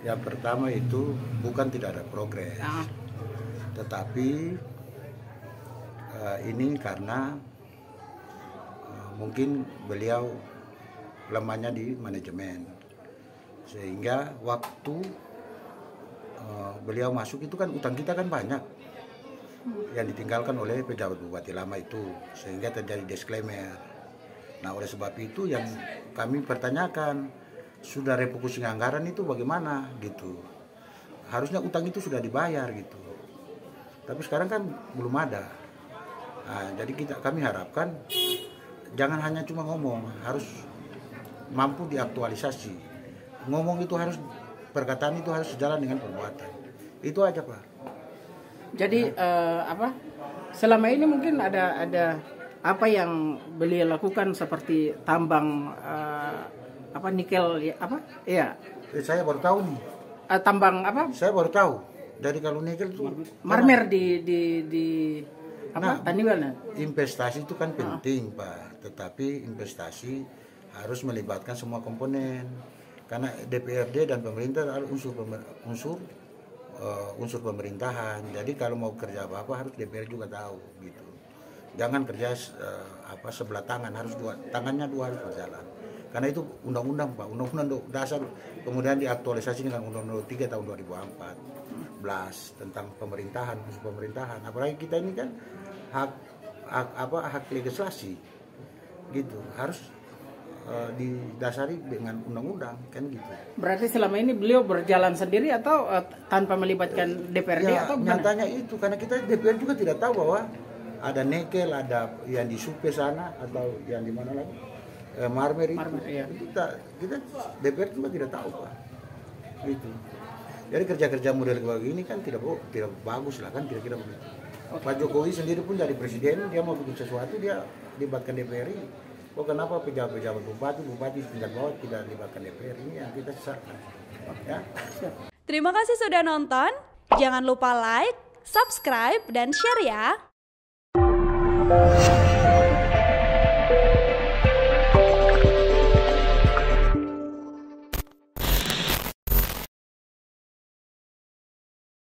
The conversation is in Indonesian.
Yang pertama itu bukan tidak ada progres, tetapi ini karena mungkin beliau lemahnya di manajemen, sehingga waktu beliau masuk itu kan utang kita kan banyak yang ditinggalkan oleh pejabat bupati lama itu, sehingga terjadi disclaimer. Nah, oleh sebab itu yang kami pertanyakan, sudah refocusing anggaran itu bagaimana gitu. Harusnya utang itu sudah dibayar gitu. Tapi sekarang kan belum ada. Nah, jadi kami harapkan jangan hanya cuma ngomong, harus mampu diaktualisasi. Ngomong itu harus, perkataan itu harus sejalan dengan perbuatan. Itu aja, Pak. Jadi selama ini mungkin ada apa yang beliau lakukan seperti tambang nikel ya. Saya baru tahu nih. Tambang Saya baru tahu. Jadi kalau nikel itu marmer di Taniwal. Investasi itu kan penting, Pak. Tetapi investasi harus melibatkan semua komponen. Karena DPRD dan pemerintah adalah unsur pemerintahan. Jadi kalau mau kerja apa harus DPR juga tahu gitu. Jangan kerja sebelah tangan, harus tangannya dua harus berjalan. Karena itu undang-undang, Pak, undang-undang dasar, kemudian diaktualisasi dengan Undang-Undang 3 tahun 2014 tentang pemerintahan, unsur pemerintahan. Apalagi kita ini kan hak legislasi, gitu, harus didasari dengan undang-undang, kan gitu. Berarti selama ini beliau berjalan sendiri atau tanpa melibatkan DPRD ya, atau gimana? Nyatanya itu, karena kita DPR juga tidak tahu bahwa ada nikel, ada yang di Supe sana atau yang di mana lagi. Marmer itu, iya. kita DPR juga tidak tahu, Pak, gitu. Jadi kerja-kerja model begini kan tidak bagus lah, kan kira-kira begitu. Pak Jokowi sendiri pun dari presiden, dia mau bikin sesuatu, dia libatkan DPR ini. Kok kenapa pejabat-pejabat bupati tingkat bawah tidak libatkan DPR? Ini yang kita sesalkan. Ya. Terima kasih sudah nonton. Jangan lupa like, subscribe, dan share ya.